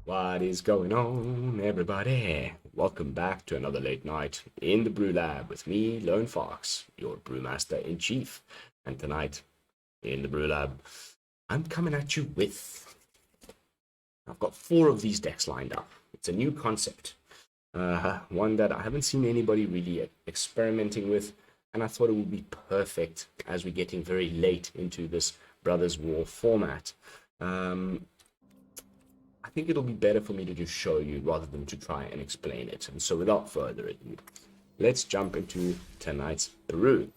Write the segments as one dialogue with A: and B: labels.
A: What is going on, everybody? Welcome back to another late night in the BrewLab with me, Lone Fox, your brewmaster in chief. And tonight in the BrewLab, I'm coming at you with. I've got 4 of these decks lined up. It's a new concept, one that I haven't seen anybody really experimenting with, and I thought it would be perfect as we're getting very late into this Brothers War format. I think it'll be better for me to just show you rather than to try and explain it. And so without further ado, let's jump into tonight's brew.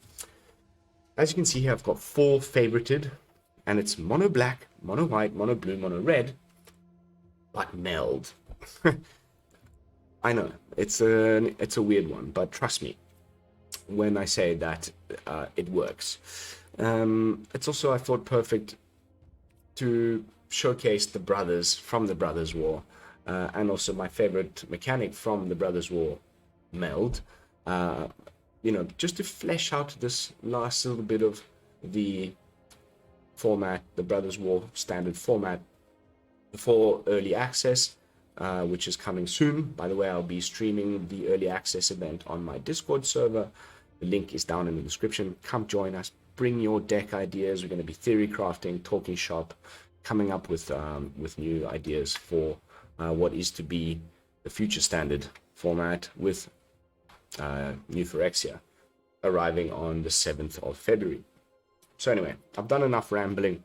A: As you can see here, I've got 4 favorited, and it's mono black, mono white, mono blue, mono red, but meld. I know, it's a weird one, but trust me when I say that it works. It's also, I thought, perfect to showcase the brothers from the Brothers War, and also my favorite mechanic from the Brothers War, Meld. Just to flesh out this last little bit of the format, the Brothers War standard format, for early access, which is coming soon. By the way, I'll be streaming the early access event on my Discord server. The link is down in the description. Come join us. Bring your deck ideas. We're going to be theory crafting, talking shop, coming up with new ideas for what is to be the future standard format with new Phyrexia arriving on the 7th of February. So anyway, I've done enough rambling.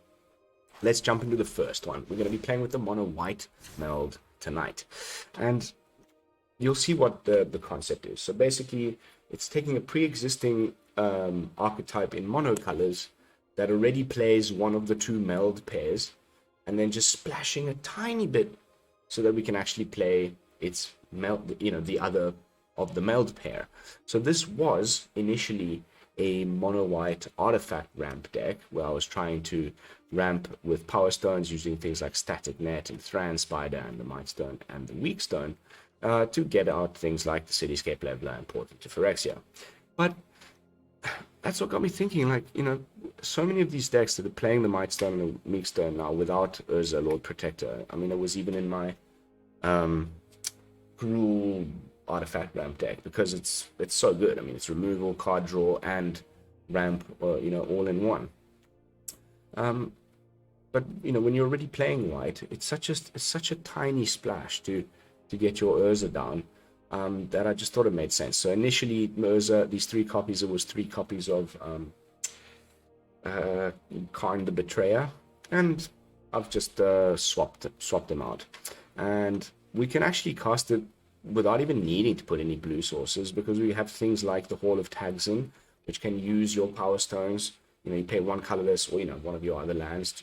A: Let's jump into the first one. We're going to be playing with the Mono White Meld tonight. And you'll see what the concept is. So basically, it's taking a pre-existing archetype in mono colors that already plays one of the 2 meld pairs, and then just splashing a tiny bit so that we can actually play its meld, the other of the meld pair. So this was initially a mono white artifact ramp deck where I was trying to ramp with power stones using things like Static Net and Thran Spider and the Mightstone and the Weakstone to get out things like the Cityscape Leveler and Portal to Phyrexia. But that's what got me thinking, so many of these decks that are playing the Mightstone and the Weakstone now without Urza, Lord Protector. I mean, it was even in my Gruul artifact ramp deck because it's so good. I mean, it's removal, card draw, and ramp, all in one. But when you're already playing white, it's such a tiny splash to get your Urza down. That I just thought it made sense. So initially, Urza, these 3 copies, it was 3 copies of Karn the Betrayer, and I've just swapped them out. And we can actually cast it without even needing to put any blue sources because we have things like the Hall of Tagsin, which can use your power stones. You pay 1 colorless or, one of your other lands to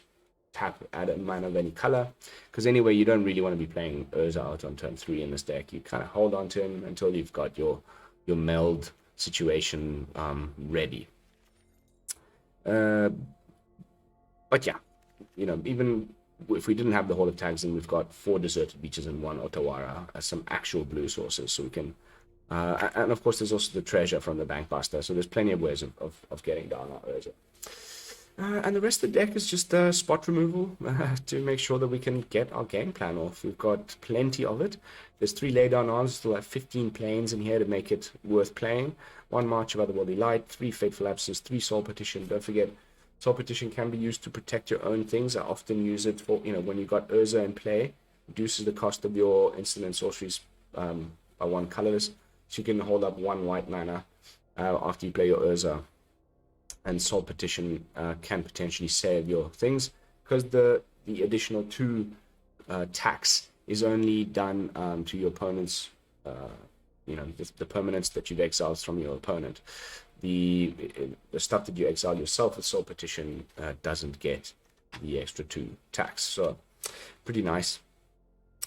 A: tap, add a mana of any color, because anyway, you don't really want to be playing Urza out on turn 3 in this deck. You kind of hold on to him until you've got your meld situation ready. But yeah, even if we didn't have the Hall of Tagsin, we've got 4 Deserted Beaches and 1 Otawara as some actual blue sources, so we can and of course there's also the treasure from the Bankbuster, so there's plenty of ways of getting down our Urza. And the rest of the deck is just spot removal to make sure that we can get our game plan off. We've got plenty of it. There's 3 laydown arms, still have 15 planes in here to make it worth playing. 1 March of Otherworldly Light, 3 Fateful Absence, 3 Soul Partition. Don't forget, Soul Partition can be used to protect your own things. I often use it for, when you've got Urza in play, reduces the cost of your instant and sorceries by 1 colorless. So you can hold up 1 white mana after you play your Urza. And Soul Partition can potentially save your things because the additional 2 tax is only done to your opponent's, the permanents that you've exiled from your opponent. The stuff that you exile yourself with Soul Partition doesn't get the extra 2 tax. So pretty nice.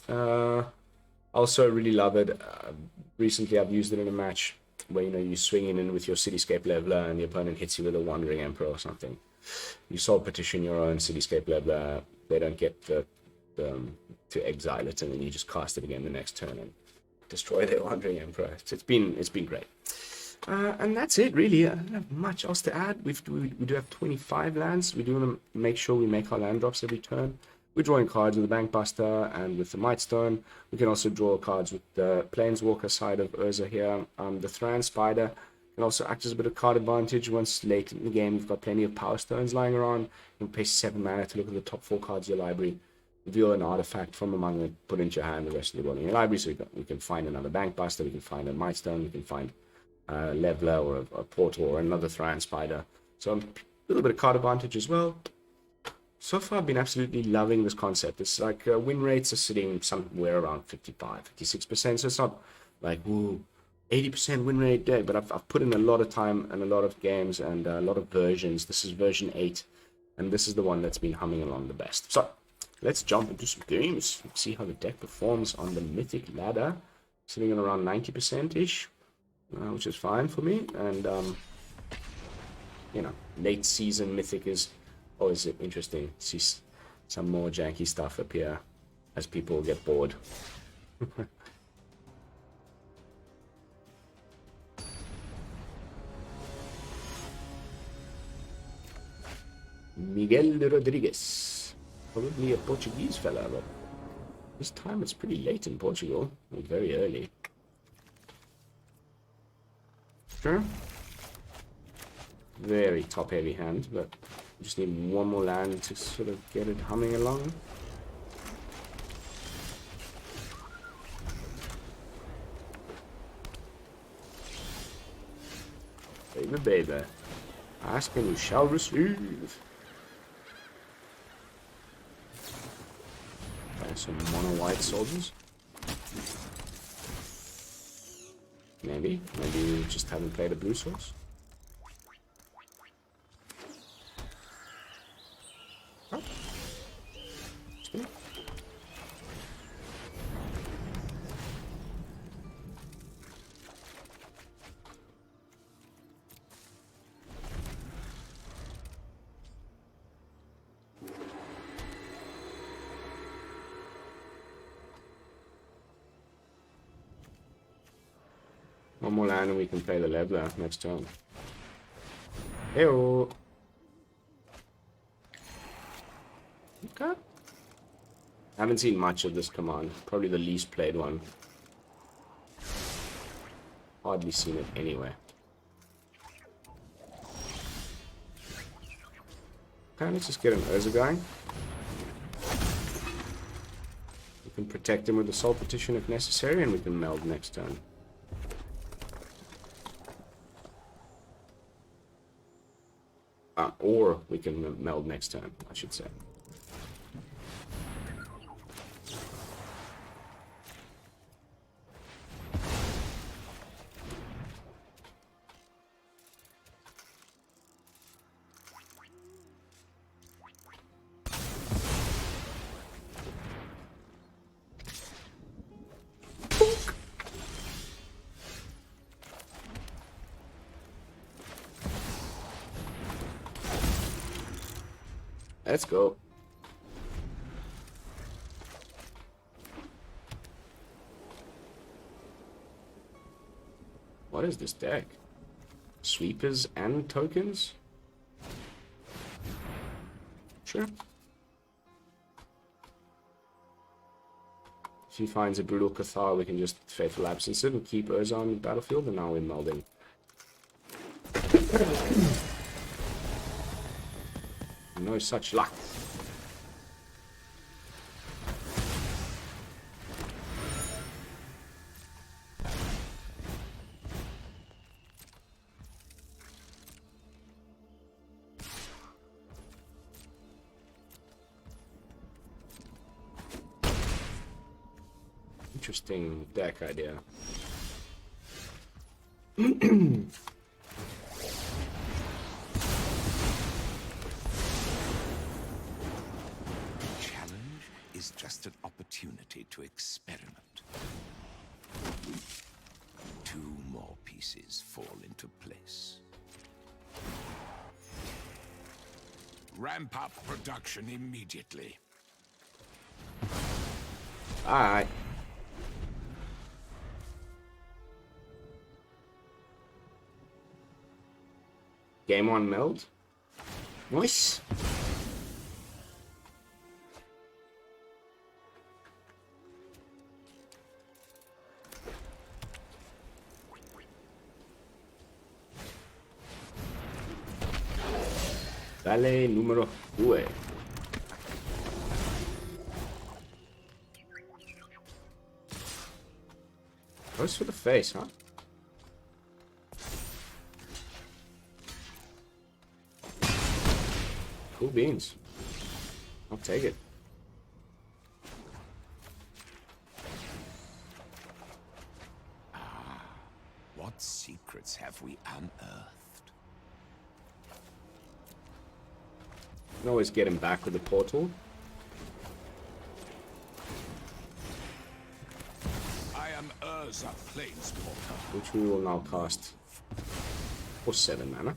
A: Also really love it. Recently I've used it in a match where you swing in with your Cityscape Leveler and the opponent hits you with a Wandering Emperor or something. You Soul Partition your own Cityscape Leveler, they don't get to exile it, and then you just cast it again the next turn and destroy their Wandering Emperor. It's been great. And that's it, really. I don't have much else to add. We do have 25 lands. We do want to make sure we make our land drops every turn. We're drawing cards with the Bankbuster and with the Mightstone. We can also draw cards with the Planeswalker side of Urza here. The Thran Spider can also act as a bit of card advantage. Once late in the game, you've got plenty of Power Stones lying around. You can pay 7 mana to look at the top 4 cards of your library. Reveal an artifact from among it, put it into your hand, the rest of the world in your library. So we can find another Bankbuster, we can find a Mightstone, we can find Leveler or a Portal or another Thran Spider. So a little bit of card advantage as well. So far, I've been absolutely loving this concept. It's like win rates are sitting somewhere around 55, 56%. So it's not like, woo, 80% win rate day. But I've put in a lot of time and a lot of games and a lot of versions. This is version 8. And this is the one that's been humming along the best. So let's jump into some games. See how the deck performs on the Mythic ladder. Sitting at around 90%-ish. Which is fine for me, and you know, late season Mythic is always interesting. See some more janky stuff appear as people get bored. Miguel Rodriguez, probably a Portuguese fella, but this time it's pretty late in Portugal, very early. Sure. Very top heavy hand, but just need one more land to sort of get it humming along. Baby, baby. Ask and you shall receive. Some mono white soldiers. Maybe we just haven't played a blue source. Oh. One more land and we can play the Leveler next turn. Heyo. Okay. Haven't seen much of this command. Probably the least played one. Hardly seen it anywhere. Okay, let's just get an Urza going. We can protect him with the Soul Partition if necessary, and we can meld next turn. Or we can meld next turn, I should say. Let's go. What is this deck? Sweepers and tokens? Sure. If he finds a Brutal Cathar, we can just Fateful Absence it and keep Urza on the battlefield, and now we're melding. No such luck. Interesting deck idea.
B: Just an opportunity to experiment. 2 more pieces fall into place. Ramp up production immediately.
A: Alright. Game 1 meld. Nice. Vale número 2. Goes for the face, huh? Cool beans. I'll take it.
B: What secrets have we unearthed?
A: Can always get him back with the portal.
B: I am Urza, Planeswalker.
A: Which we will now cast for 7 mana.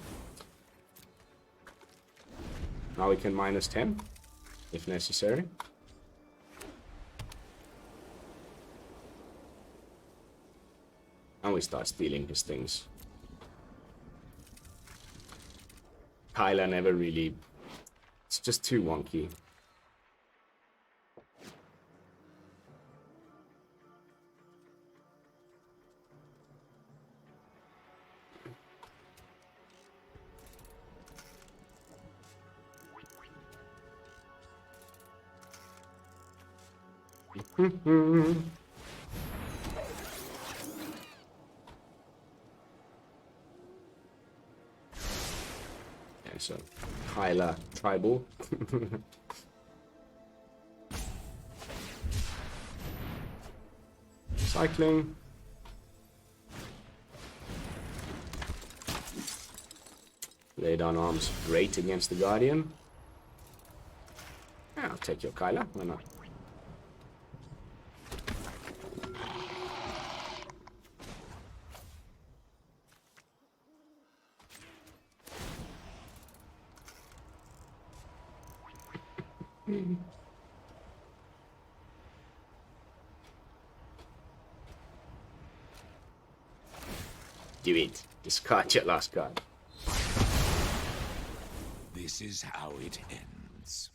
A: Now we can minus 10, if necessary. And we start stealing his things. Kyla never really... It's just too wonky. Okay, so Hyla tribal. Cycling. Lay down arms great against the Guardian. Yeah, I'll take your Kyla, why not? Do it. Discard your last card.
B: This is how it ends.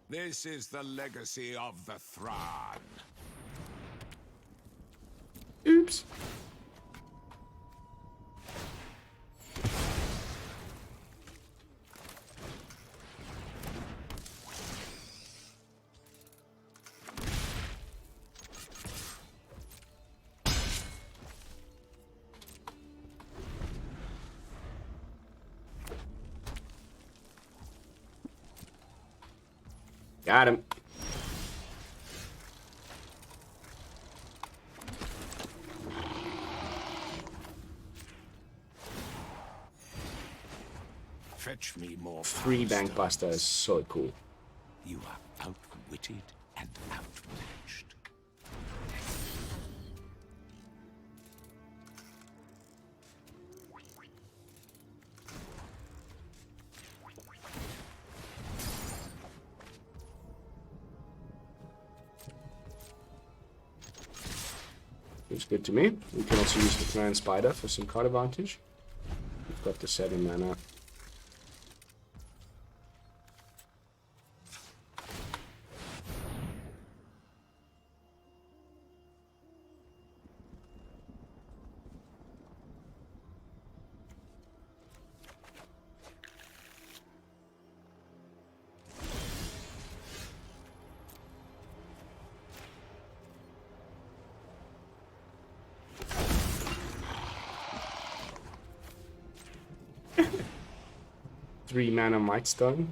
B: This is the legacy of the Thran.
A: Oops. Got him.
B: Fetch me more.
A: 3 Bankbuster is so cool.
B: You are outwitted and outmatched.
A: Looks good to me. We can also use the Thran Spider for some card advantage. We've got the 7 mana. Three mana Mightstone.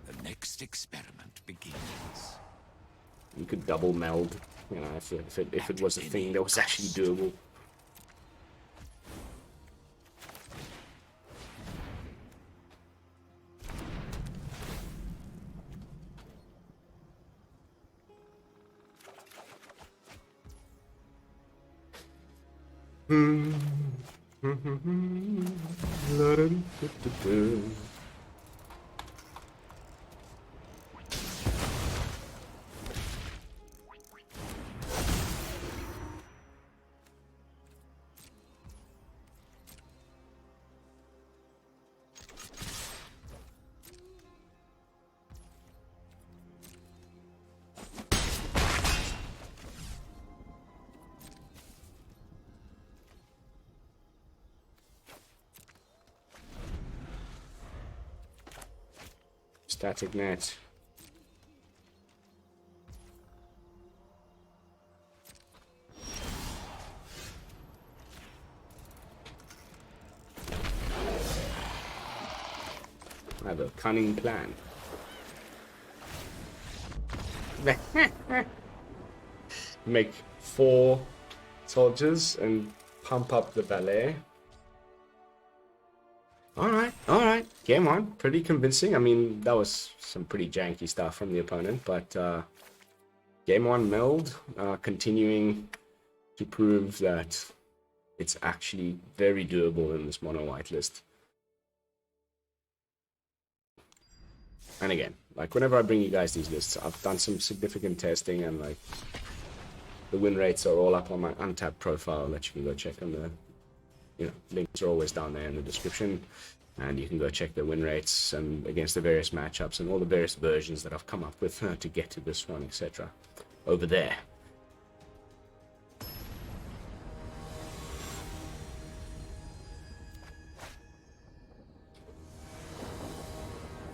B: The next experiment begins.
A: You could double meld, you know, if it was a thing that was actually doable. Static net. I have a cunning plan. Make 4 soldiers and pump up the ballet. Alright. Game on. Pretty convincing. I mean, that was some pretty janky stuff from the opponent, but game 1 meld, continuing to prove that it's actually very doable in this mono white list. And again, like whenever I bring you guys these lists, I've done some significant testing, and like the win rates are all up on my Untapped profile that you can go check on the, links are always down there in the description, and you can go check the win rates and against the various matchups and all the various versions that I've come up with to get to this one, etc. over there.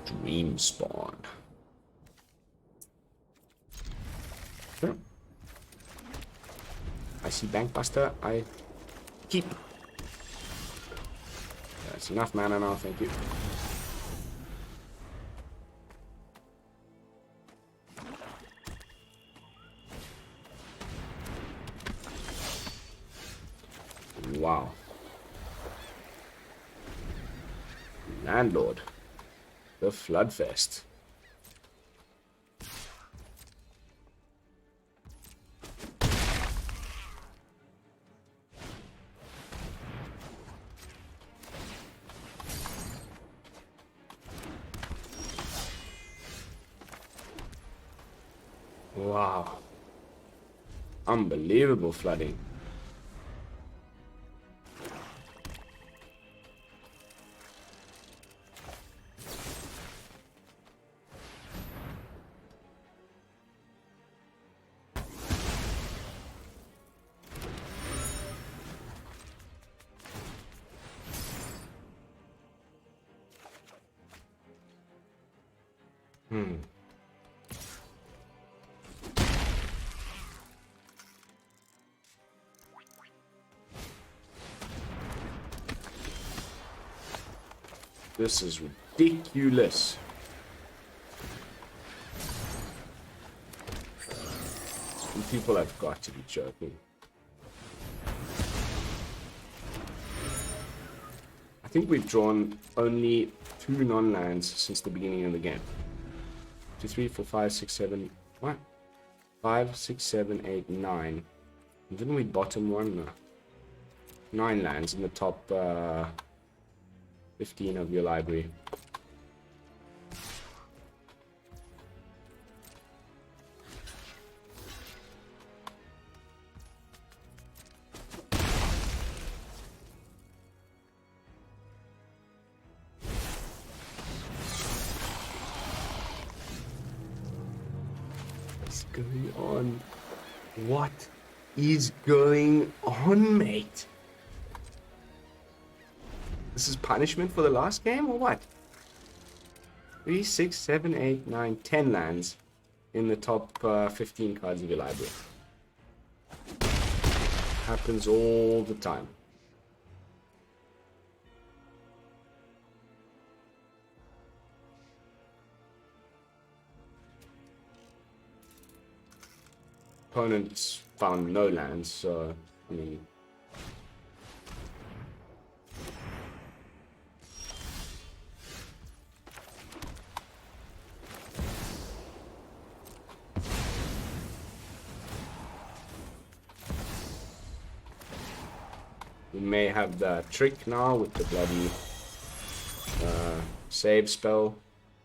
A: Dream Spawn. Sure. I see Bankbuster. I keep. That's enough mana now, thank you. Wow. Landlord. The Floodfest. Wow. Unbelievable flooding. This is ridiculous. You people have got to be joking. I think we've drawn only 2 non-lands since the beginning of the game. 2, 3, 4, 5, 6, 7. What? 5, 6, 7, 8, 9. Didn't we bottom one? No. 9 lands in the top 15 of your library. What's going on? What is going on, mate? This is punishment for the last game, or what? 3, 6, 7, 8, 9, 10 lands in the top 15 cards of your library. Happens all the time. Opponents found no lands, so I mean. We may have the trick now with the bloody save spell,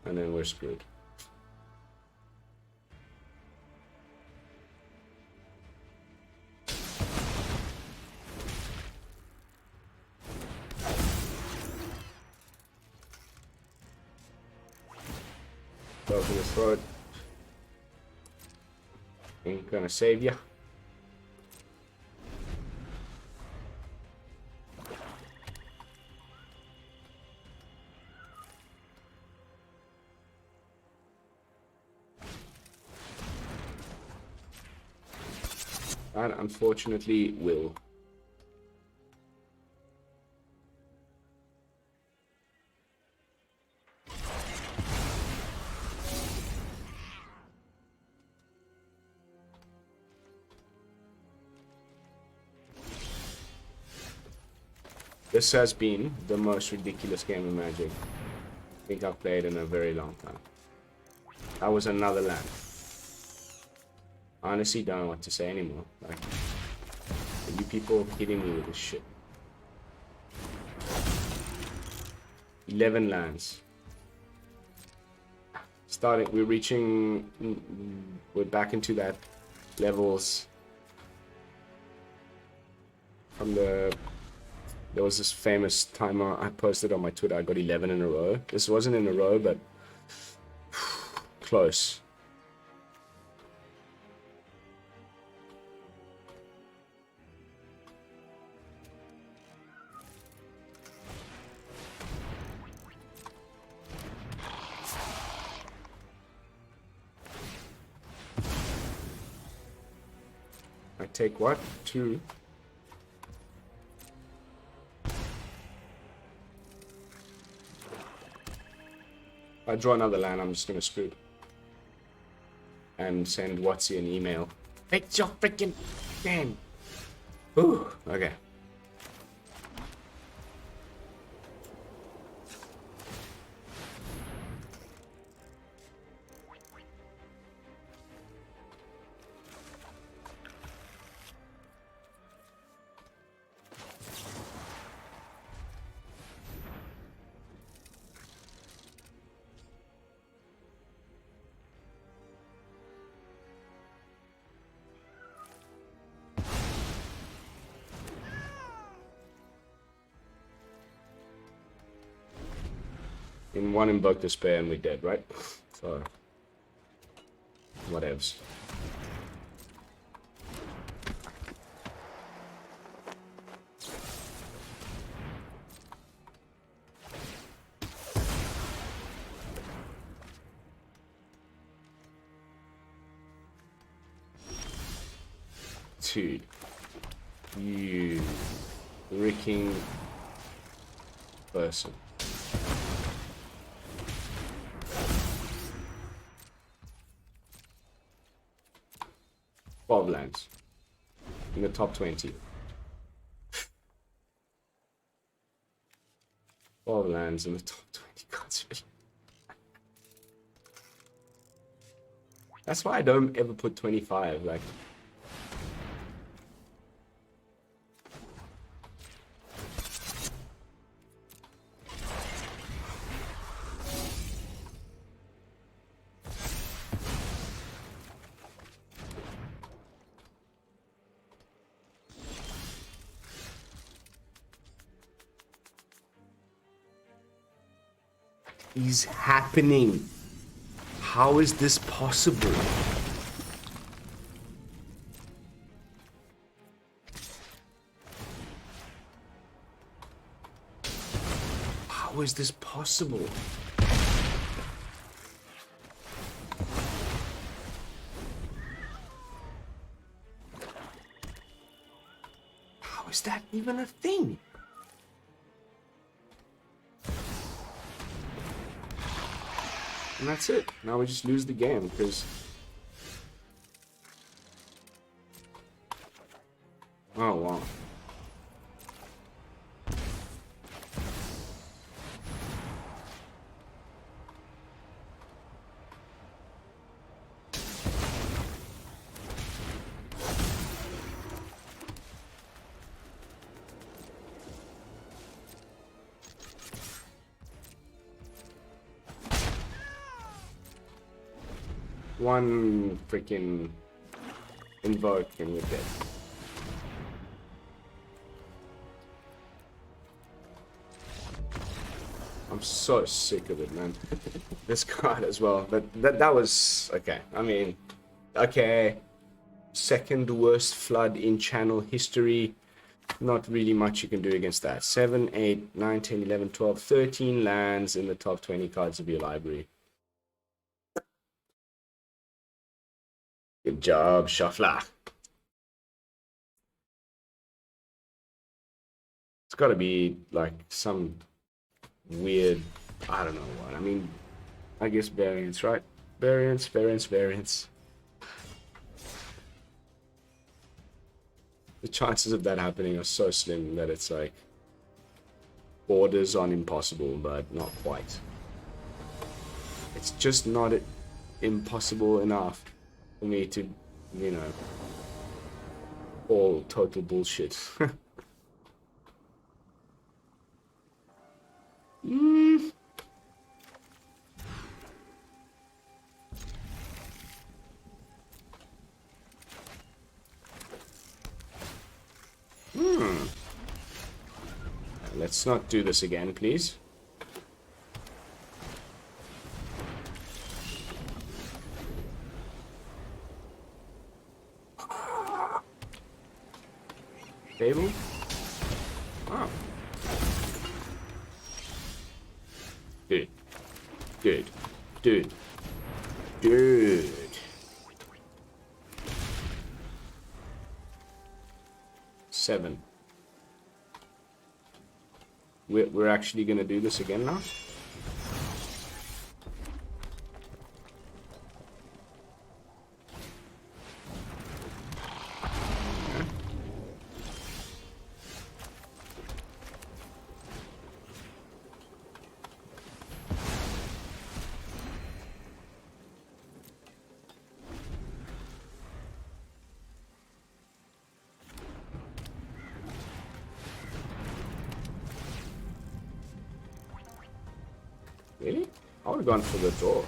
A: and then we're screwed. Go for the throat. Ain't gonna save ya. And unfortunately will. This has been the most ridiculous game of Magic I think I've played in a very long time. That was another land. I honestly don't know what to say anymore. Like, are you people kidding me with this shit? 11 lands. We're back into that levels from there was this famous timer I posted on my Twitter. I got 11 in a row. This wasn't in a row, but close. I take what? 2. I draw another land, I'm just gonna screw. And send Watsy an email. Fix your freaking game. Ooh, okay. In one Invoke Despair and we're dead, right? So, whatevs. Dude, you freaking person. Lands in the top 20. 12 lands in the top 20 cards. That's why I don't ever put 25. Like, is happening? How is this possible? How is this possible? How is that even a thing? And that's it. Now we just lose the game because... Oh, wow. One freaking invoke and we're dead. I'm so sick of it, man. This card as well. That was okay. I mean, okay. Second worst flood in channel history. Not really much you can do against that. 7, 8, 9, 10, 11, 12, 13 lands in the top 20 cards of your library. Good job, Shuffler. It's got to be like some weird, I don't know what. I mean, I guess variance, right? Variance. The chances of that happening are so slim that it's like borders on impossible, but not quite. It's just not impossible enough for me to, you know, all total bullshit. Let's not do this again, please. Table? Oh. Dude. Dude. Dude. Dude. Seven. We're actually gonna do this again now? Really? I would have gone for the door.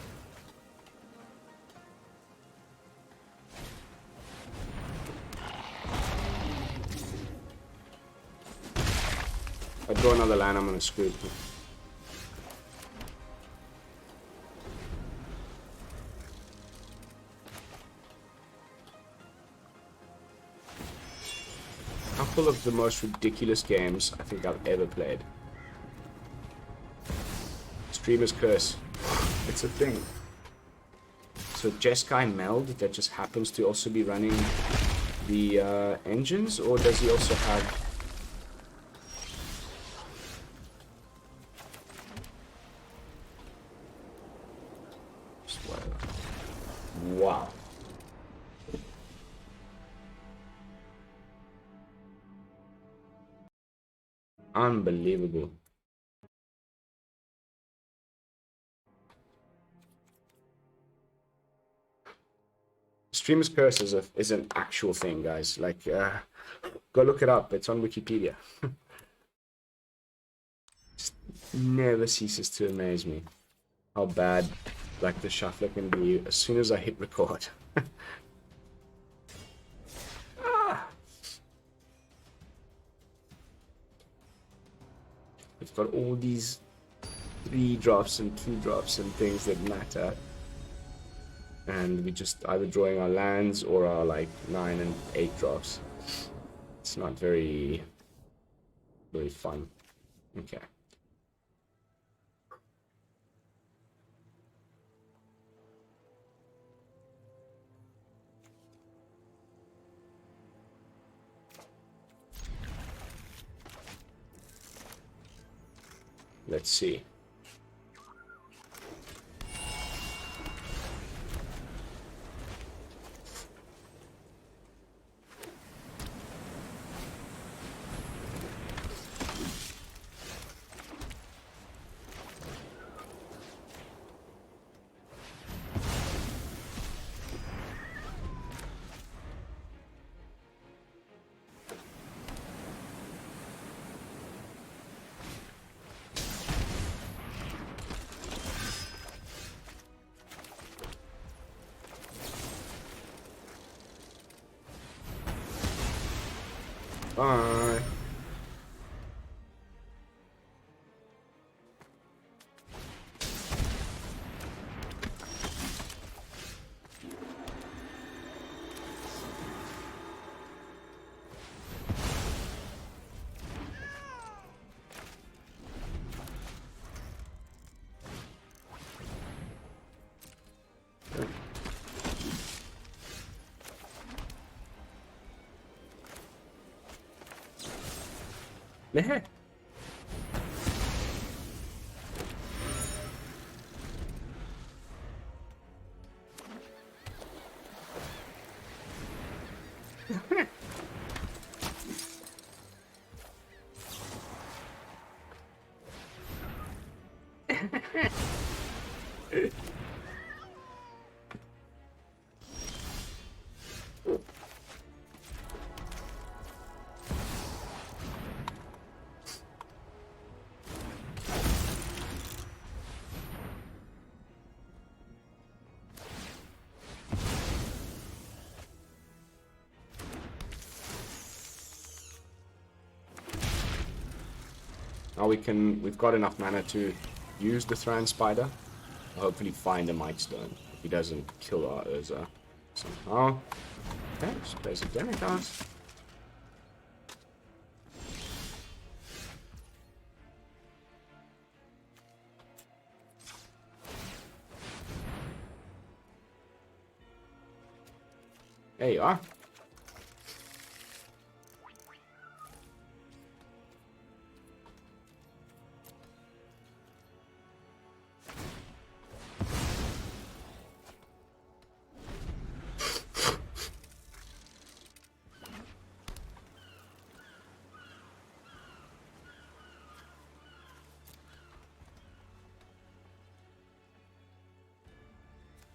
A: If I draw another land, I'm gonna screw it. Couple of the most ridiculous games I think I've ever played. Streamer's Curse. It's a thing. So Jeskai Meld that just happens to also be running the engines, or does he also have... Wow. Unbelievable. Streamer's Curse is an actual thing, guys. Like, go look it up. It's on Wikipedia. Just never ceases to amaze me how bad, like, the shuffler can be as soon as I hit record. It's got all these 3 drops and 2 drops and things that matter. And we just either drawing our lands or our like 9 and 8 drops. It's not very fun. Okay. Let's see. Bye. Meh. Now we've got enough mana to use the Thran Spider. Hopefully find a Mightstone if he doesn't kill our Urza somehow. Okay, just place a damage out. There you are.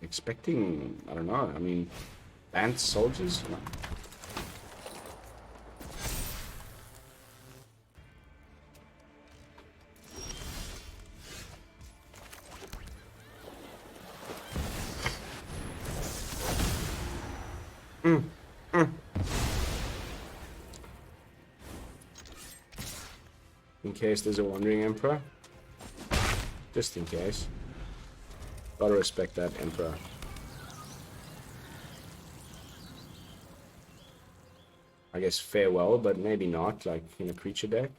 A: Expecting, I don't know, I mean, band soldiers? No. In case there's a wandering emperor. Just in case. Gotta respect that, Emperor. I guess farewell, but maybe not, like in a creature deck.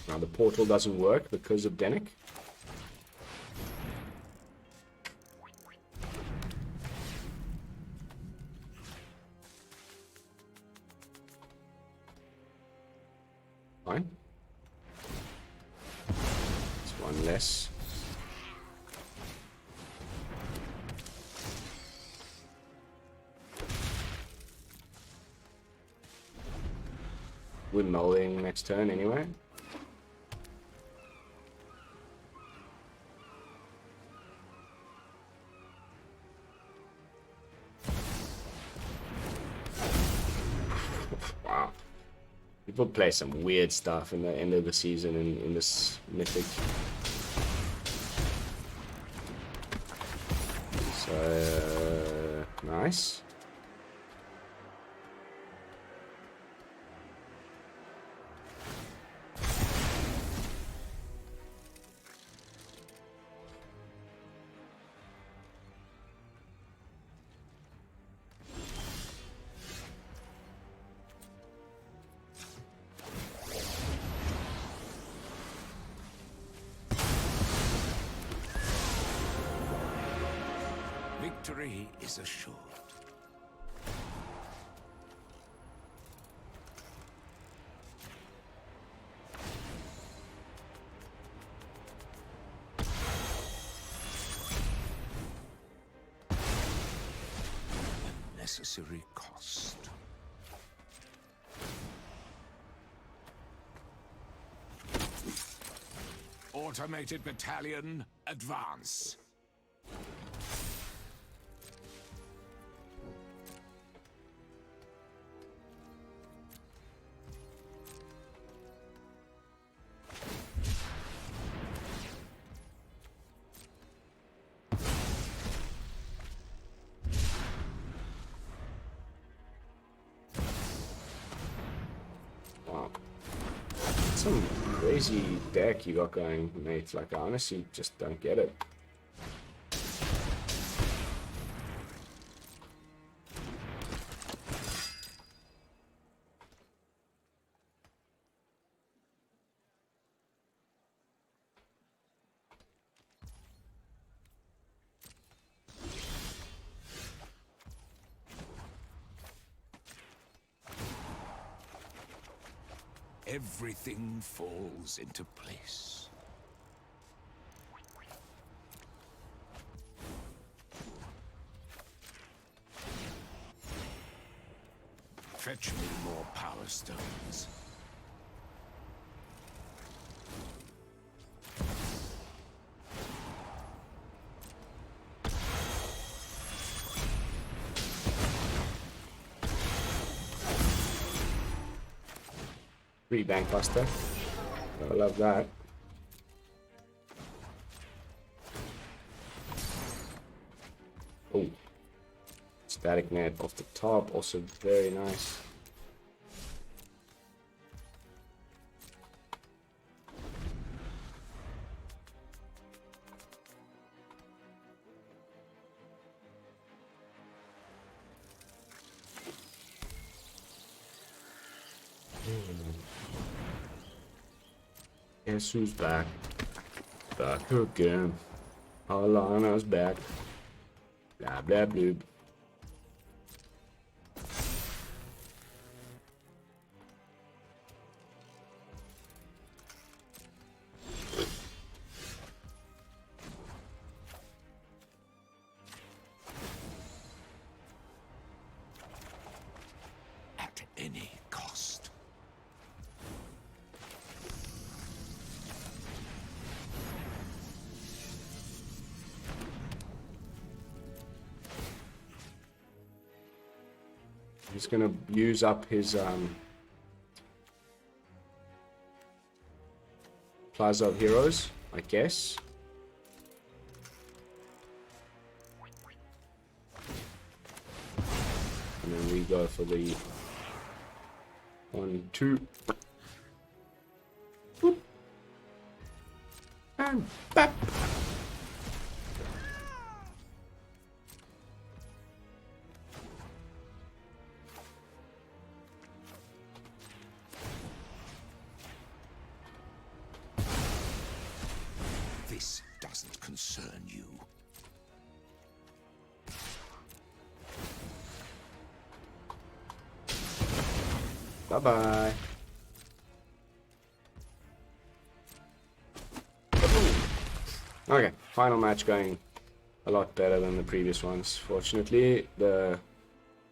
A: Now the portal doesn't work because of Denick. Fine. It's one less. We're melding next turn anyway. Wow. People play some weird stuff in the end of the season in this mythic. So, nice.
B: Victory is assured. Unnecessary cost. Automated battalion, advance.
A: Wow. Some crazy deck you got going, mate. Like, I honestly just don't get it.
B: everything falls into place. Fetch me more power stones.
A: Free Bankbuster. I love that. Oh. Static net off the top, also very nice. Guess who's back? Back again. Alana's back. Blah blah blah.
B: At any cost.
A: He's gonna use up his Plaza of Heroes, I guess. And then we go for the 1, 2. Boop. And bap.
B: This doesn't concern you.
A: Bye-bye. Okay, final match going a lot better than the previous ones. Fortunately, the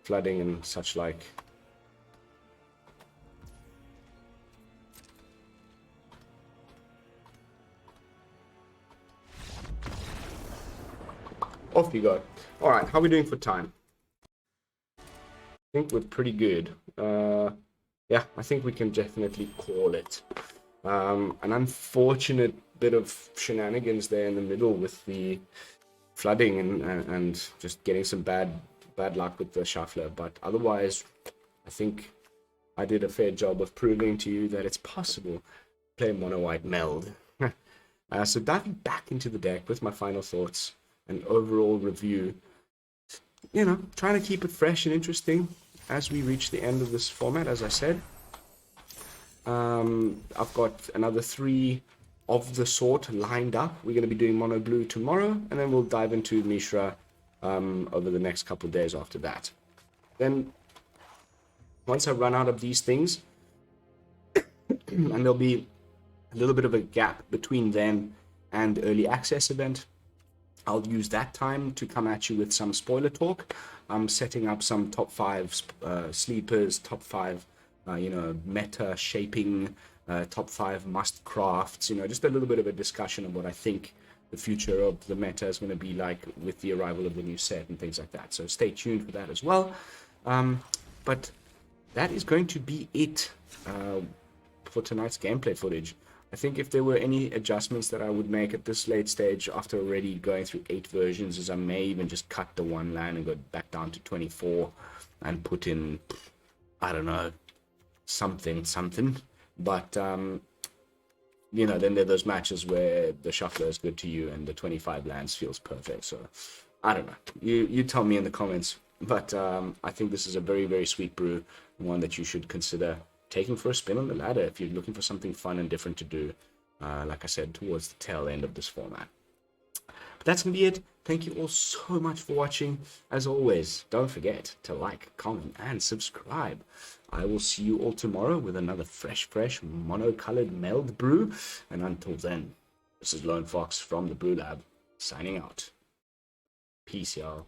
A: flooding and such like. Off you go. Alright, how are we doing for time? I think we're pretty good. Yeah, I think we can definitely call it. An unfortunate bit of shenanigans there in the middle with the flooding and just getting some bad luck with the shuffler, but otherwise I think I did a fair job of proving to you that it's possible to play Mono White Meld. So diving back into the deck with my final thoughts and overall review, you know, trying to keep it fresh and interesting as we reach the end of this format. As I said, I've got another 3 of the sort lined up. We're going to be doing Mono Blue tomorrow, and then we'll dive into Mishra over the next couple of days after that. Then, once I run out of these things, and there'll be a little bit of a gap between then and early access event, I'll use that time to come at you with some spoiler talk. I'm setting up some top 5 sleepers, top 5 meta shaping, top 5 must crafts, just a little bit of a discussion of what I think the future of the meta is going to be like with the arrival of the new set and things like that. So stay tuned for that as well. But that is going to be it for tonight's gameplay footage. I think if there were any adjustments that I would make at this late stage after already going through 8 versions, is I may even just cut the 1 land and go back down to 24 and put in, I don't know, something. But, then there are those matches where the shuffler is good to you and the 25 lands feels perfect. So, I don't know. You tell me in the comments. But I think this is a very, very sweet brew, one that you should consider taking for a spin on the ladder if you're looking for something fun and different to do, like I said, towards the tail end of this format. But that's going to be it. Thank you all so much for watching. As always, don't forget to like, comment, and subscribe. I will see you all tomorrow with another fresh mono-colored meld brew. And until then, this is Lone Fox from the BrewLab, signing out. Peace, y'all.